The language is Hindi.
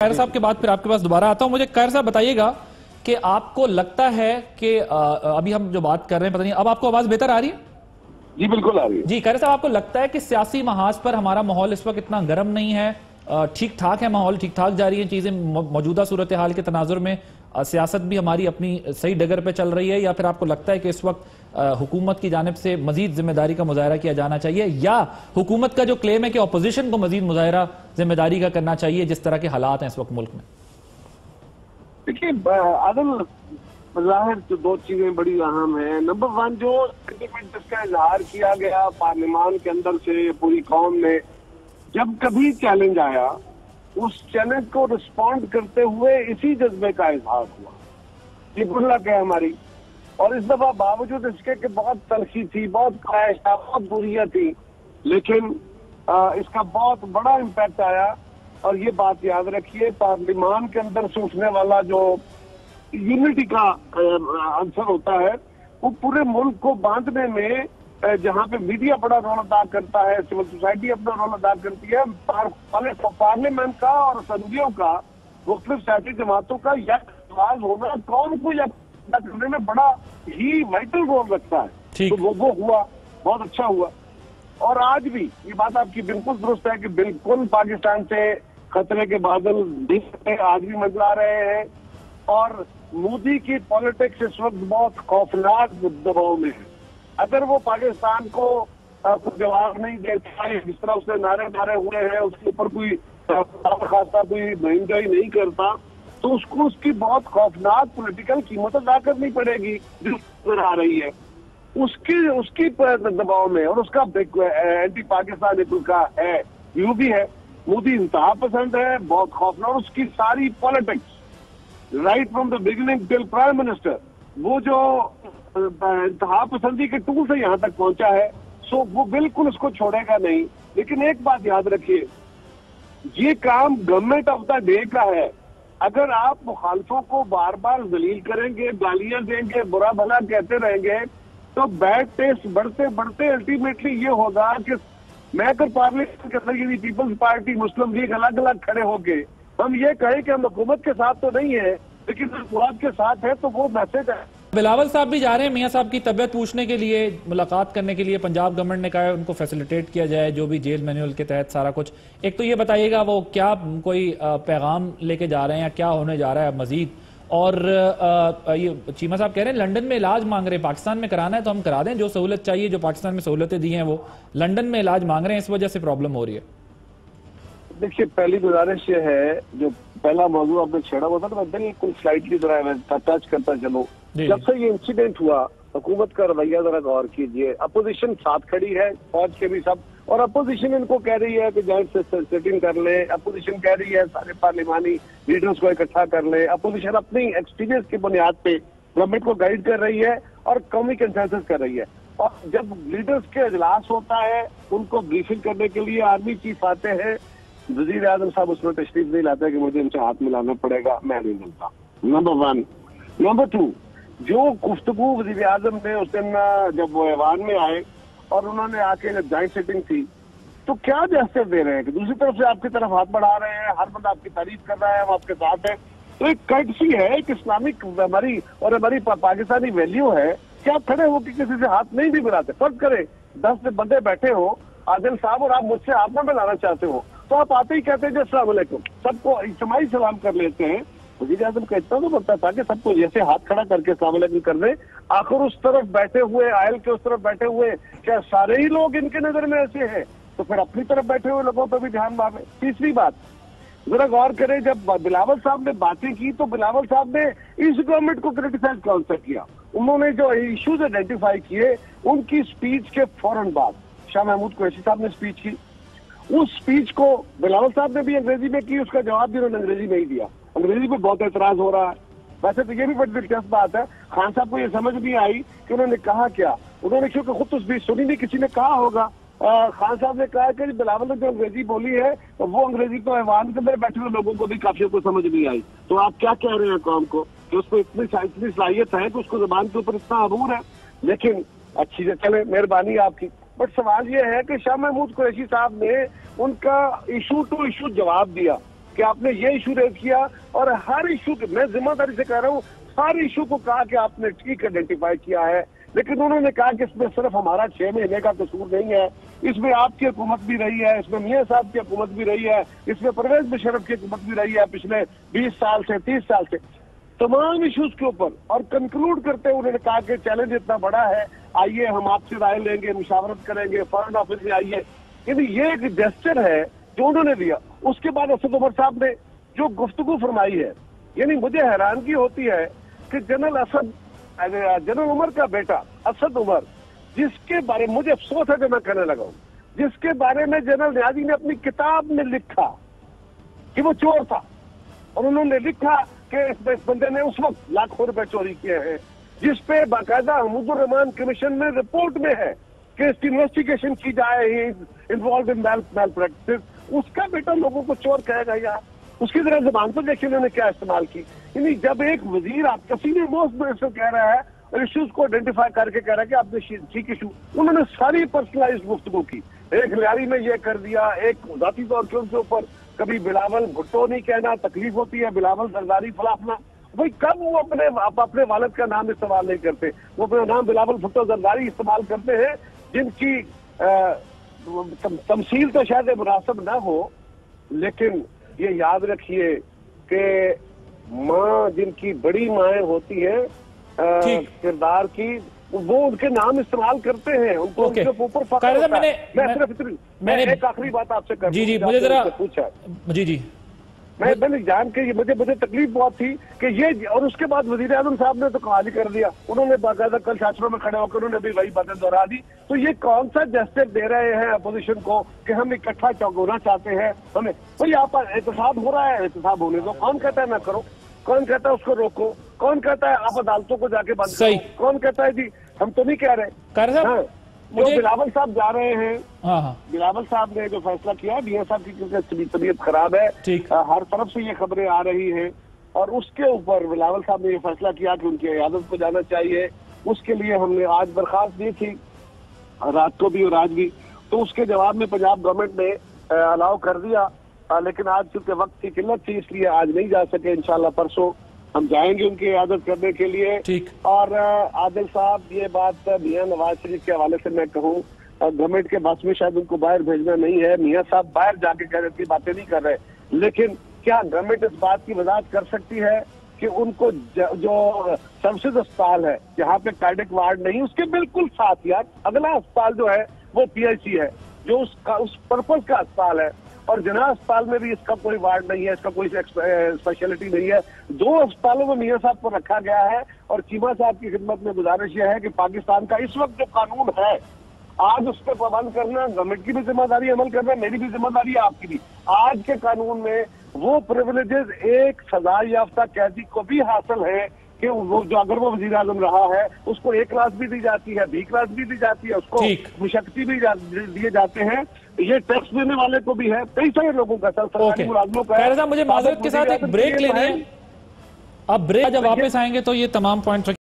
खैर साहब के बाद फिर आपके पास दोबारा आता हूं। मुझे खैर साहब बताइएगा कि आपको लगता है कि अभी हम जो बात कर रहे हैं, पता नहीं अब आपको आवाज बेहतर आ रही है? जी बिल्कुल आ रही है। जी खैर साहब, आपको लगता है कि सियासी महाज पर हमारा माहौल इस वक्त इतना गर्म नहीं है, ठीक ठाक है, माहौल ठीक ठाक जा रही है चीजें, मौजूदा सूरत हाल के तनाजुर में सियासत भी हमारी अपनी सही डगर पे चल रही है, या फिर आपको लगता है कि इस वक्त हुकूमत की जानिब से मजीद जिम्मेदारी का मुजाहरा किया जाना चाहिए, या हुकूमत का जो क्लेम है कि अपोजिशन को मजीद मुजाहरा जिम्मेदारी का करना चाहिए जिस तरह के हालात हैं इस वक्त मुल्क में? देखिए आदल, जाहिर तो दो चीजें बड़ी अहम है। नंबर वन, जो सेंटिमेंट का इजहार किया गया पार्लियामान के अंदर से पूरी कौम ने, जब कभी चैलेंज आया उस चैलेंज को रिस्पॉन्ड करते हुए इसी जज्बे का इजहार हुआ। ये गुल्लक है हमारी। और इस दफा बावजूद इसके कि बहुत तलखी थी, बहुत ख्वाहिश था, बहुत बुरियां थी, लेकिन इसका बहुत बड़ा इम्पैक्ट आया। और ये बात याद रखिए, पार्लियामान के अंदर से उठने वाला जो यूनिटी का आंसर होता है, वो पूरे मुल्क को बांधने में, जहाँ पे मीडिया बड़ा रोल अदा करता है, सिविल सोसाइटी अपना रोल अदा करती है, पार्लियामेंट का और असम्बलियों का, मुख्तलिफ सियासी जमातों का आवाज होना कौन को करने में बड़ा ही वाइटल रोल रखता है। तो वो हुआ, बहुत अच्छा हुआ। और आज भी ये बात आपकी बिल्कुल दुरुस्त है कि बिल्कुल पाकिस्तान से खतरे के बादल आज भी मंडरा रहे हैं, और मोदी की पॉलिटिक्स इस वक्त बहुत खौफनाक दबाव में है। अगर वो पाकिस्तान को जवाब नहीं देता, जिस तरह उसने नारे मारे हुए हैं, उसके ऊपर कोई खासा कोई एंजॉय नहीं करता, तो उसको उसकी बहुत खौफनाक पॉलिटिकल कीमत अदा करनी पड़ेगी जो नजर आ रही है उसकी दबाव में। और उसका एंटी पाकिस्तान का है, व्यू भी है। मोदी इंतहा पसंद है, बहुत खौफनाक, और उसकी सारी politics right from the beginning till prime minister, वो जो इंतहा पसंदी के टूल से यहाँ तक पहुंचा है, सो वो बिल्कुल उसको छोड़ेगा नहीं। लेकिन एक बात याद रखिए, ये काम गवर्नमेंट ऑफ द डे का है। अगर आप मुखालफों को बार बार जलील करेंगे, गालियां देंगे, बुरा भला कहते रहेंगे, तो बैड टेस्ट बढ़ते बढ़ते अल्टीमेटली ये होगा कि मैं अगर पार्लियामेंट के अंदर यदि पीपल्स पार्टी, मुस्लिम लीग अलग अलग खड़े होके हम ये कहें कि हम हुकूमत के साथ तो नहीं है लेकिन हुकूमत के साथ है, तो वो मैसेज है। बिलावल साहब भी जा रहे हैं मियां साहब की तबीयत पूछने के लिए, मुलाकात करने के लिए। पंजाब गवर्नमेंट ने कहा है उनको फैसिलिटेट किया जाए, जो भी जेल मैनुअल के तहत सारा कुछ। एक तो ये बताइएगा वो क्या कोई पैगाम लेके जा रहे हैं, या क्या होने जा रहा है मजीद? और ये चीमा साहब कह रहे हैं लंदन में इलाज मांग रहे हैं, पाकिस्तान में कराना है तो हम करा दें, जो सहूलत चाहिए, जो पाकिस्तान में सहूलतें दी हैं वो लंदन में इलाज मांग रहे हैं, इस वजह से प्रॉब्लम हो रही है। देखिए, पहली गुजारिश ये है, जो पहला मौजूद आपने छेड़ा हुआ था, तो मैं बिल्कुल स्लाइटली जरा टच करता चलो। जब से ये इंसिडेंट हुआ, हुकूमत का रवैया जरा गौर कीजिए। अपोजिशन साथ खड़ी है, फौज के भी सब, और अपोजिशन इनको कह रही है कि जॉइंट सिटिंग कर ले। अपोजिशन कह रही है सारे पार्लियामानी लीडर्स को इकट्ठा कर ले। अपोजिशन अपनी एक्सपीरियंस की बुनियाद पे गवर्नमेंट को गाइड कर रही है और कौमी कंसेंसस कर रही है। और जब लीडर्स के इजलास होता है, उनको ब्रीफिंग करने के लिए आर्मी चीफ आते हैं, वजीर आजम साहब उसमें तशरीफ नहीं लाते कि मुझे इनसे हाथ मिलाना पड़ेगा, मैं नहीं मिलता। Number one. नंबर टू, जो गुफ्तगू वजीर आजम ने उस दिन जब वो ऐवान में आए और उन्होंने आके जब जॉइंट सिटिंग थी, तो क्या जस्टिस दे रहे हैं कि दूसरी तरफ से आपकी तरफ हाथ बढ़ा रहे हैं, हर बंदा आपकी तारीफ कर रहा है, हम आपके साथ हैं। तो एक कर्टसी है, एक इस्लामिक हमारी और हमारी पाकिस्तानी वैल्यू है कि आप खड़े हो कि किसी से हाथ नहीं भी मिलाते। फर्ज करें 10 बंदे बैठे हो आदिल साहब, और आप मुझसे हाथ में मिलाना चाहते हो, तो आप आते ही कहते हैं जी अस्सलाम वालेकुम, सबको इज्तिमाई सलाम कर लेते हैं। वज़ीर आज़म का इतना तो बनता था कि सबको जैसे हाथ खड़ा करके अस्सलाम वालेकुम कर दे। आखिर उस तरफ बैठे हुए, आयल के उस तरफ बैठे हुए, क्या सारे ही लोग इनके नजर में ऐसे हैं? तो फिर अपनी तरफ बैठे हुए लोगों पर भी ध्यान मांगे। तीसरी बात, जरा गौर करें, जब बिलावल साहब ने बातें की तो बिलावल साहब ने इस गवर्नमेंट को क्रिटिसाइज कौन सा किया? उन्होंने जो इश्यूज आइडेंटिफाई किए, उनकी स्पीच के फौरन बाद शाह महमूद कुरैशी साहब ने स्पीच की। उस स्पीच को बिलावल साहब ने भी अंग्रेजी में की, उसका जवाब भी उन्होंने अंग्रेजी में ही दिया। अंग्रेजी में बहुत एतराज हो रहा है। वैसे तो ये भी बड़ी दिलचस्प बात है, खान साहब को ये समझ नहीं आई कि उन्होंने कहा क्या। उन्होंने क्योंकि खुद तो स्पीच सुनी नहीं, किसी ने कहा होगा। खान साहब ने कहा कि बिलावल ने जो अंग्रेजी बोली है, तो वो अंग्रेजी तो ऐवान के अंदर बैठे हुए लोगों को भी काफी को समझ नहीं आई। तो आप क्या कह रहे हैं कौम को कि उसको इतनी सलाहियत है कि उसको जुबान के ऊपर इतना अबूर है? लेकिन अच्छी से चले, मेहरबानी आपकी। बट सवाल ये है कि शाह महमूद कुरैशी साहब ने उनका इशू टू इशू जवाब दिया। कि आपने ये इशू रेज किया, और हर इशू मैं जिम्मेदारी से कह रहा हूँ, हर इशू को कहा कि आपने ठीक आइडेंटिफाई किया है। लेकिन उन्होंने कहा कि इसमें सिर्फ हमारा 6 महीने का कसूर नहीं है, इसमें आपकी हुकूमत भी रही है, इसमें मियां साहब की हुकूमत भी रही है, इसमें परवेज मुशर्रफ की हुकूमत भी रही है पिछले 20 साल से 30 साल से, तमाम इश्यूज के ऊपर। और कंक्लूड करते हुए उन्होंने कहा कि चैलेंज इतना बड़ा है, आइए हम आपसे राय लेंगे, मुशावरत करेंगे, फॉरेन ऑफिस में आइए। यानी ये एक जेस्चर है जो उन्होंने दिया। उसके बाद असद उमर साहब ने जो गुफ्तगू फरमाई है, यानी मुझे हैरानगी होती है कि जनरल उमर का बेटा असद उमर, जिसके बारे में मुझे अफसोस है कि मैं कहने लगा हूं, जिसके बारे में जनरल न्याजी ने अपनी किताब में लिखा कि वो चोर था, और उन्होंने लिखा कि इस बंदे ने उस वक्त लाखों रुपए चोरी किए हैं, जिसपे बाकायदा हमीदुर रहमान कमीशन में रिपोर्ट में है कि इसकी इन्वेस्टिगेशन की जाए, इन्वॉल्व इन मैल प्रैक्टिस। उसका बेटा लोगों को चोर कहेगा यार? उसकी तरह जबान तो देखिए उन्होंने क्या इस्तेमाल की। यानी जब एक वजीर आपका सीनियर मोस्ट मिनिस्टर कह रहा है और इश्यूज को आइडेंटिफाई करके कह रहा है कि आपने ठीक इशू, उन्होंने सारी पर्सनलाइज गुफ्तगू की। एक लियारी में ये कर दिया, एक जाती तौर के उनके ऊपर कभी बिलावल भुट्टो नहीं कहना तकलीफ होती है, बिलावल जरदारी फलाफना। भाई कब वो अपने वालिद का नाम इस्तेमाल नहीं करते, वो अपना नाम बिलावल भुट्टो जरदारी इस्तेमाल करते हैं, जिनकी तमसील तो शायद मुनासिब ना हो। लेकिन ये याद रखिए कि माँ जिनकी बड़ी माएँ होती है किरदार की, वो उनके नाम इस्तेमाल करते हैं, उनको उनके ऊपर फख्र होता है। मैं एक आखिरी बात आपसे कर जी मुझे जरा पूछा जी मैंने जान के मुझे तकलीफ बहुत थी कि ये, और उसके बाद वजीर आजम साहब ने तो कमाल ही कर दिया। उन्होंने बाकायदा कल शास्त्रों में खड़े होकर उन्होंने भी वही बातें दोहरा दी। तो ये कौन सा जेस्चर दे रहे हैं अपोजिशन को कि हम इकट्ठा चौंकाना चाहते हैं हमें? भाई आप एहतसाब हो रहा है, एहतसाब होने दो। कौन कहता है ना करो? कौन कहता है उसको रोको? कौन कहता है आप अदालतों को जाके बंद करो? कौन कहता है जी हम तो नहीं कह रहे? जो बिलावल साहब जा रहे हैं, बिलावल साहब ने जो फैसला किया, मियां साहब की क्योंकि तबीयत खराब है, हर तरफ से ये खबरें आ रही हैं, और उसके ऊपर बिलावल साहब ने ये फैसला किया कि उनकी इयादत को जाना चाहिए। उसके लिए हमने आज दरखास्त दी थी, रात को भी और आज भी, तो उसके जवाब में पंजाब गवर्नमेंट ने अलाउ कर दिया। लेकिन आज चूंकि वक्त की किल्लत थी इसलिए आज नहीं जा सके। इंशाल्लाह परसों हम जाएंगे उनकी इयादत करने के लिए। और आदिल साहब, ये बात मियां नवाज शरीफ के हवाले से मैं कहूँ, गवर्नमेंट के बस में शायद उनको बाहर भेजना नहीं है। मियां साहब बाहर जाके कह रहे बातें नहीं कर रहे, लेकिन क्या गवर्नमेंट इस बात की वजाहत कर सकती है कि उनको जो सर्विसेज अस्पताल है जहाँ पे कार्डियक वार्ड नहीं, उसके बिल्कुल साथ यार अगला अस्पताल जो है वो PIC है, जो उस पर्पज का अस्पताल है, और जना अस्पताल में भी इसका कोई वार्ड नहीं है, इसका कोई स्पेशलिटी नहीं है। 2 अस्पतालों में मियां साहब को रखा गया है। और चीमा साहब की खिदमत में गुजारिश यह है कि पाकिस्तान का इस वक्त जो कानून है, आज उस पर पाबंद करना गवर्नमेंट की भी जिम्मेदारी, अमल करना मेरी भी जिम्मेदारी है, आपकी भी। आज के कानून में वो प्रिविलेजेस एक सजा याफ्ता कैदी को भी हासिल है कि वो जो अगर वो वजीर आजम रहा है उसको A क्लास भी दी जाती है, B क्लास भी दी जाती है, उसको मुशक्ति भी दिए जाते हैं, ये टैक्स देने वाले को भी है, कई सारे लोगों का, सरकारी मुलाजमों का। मुझे माजरत के साथ एक ब्रेक लेनी है। अब ब्रेक जब वापस आएंगे तो ये तमाम पॉइंट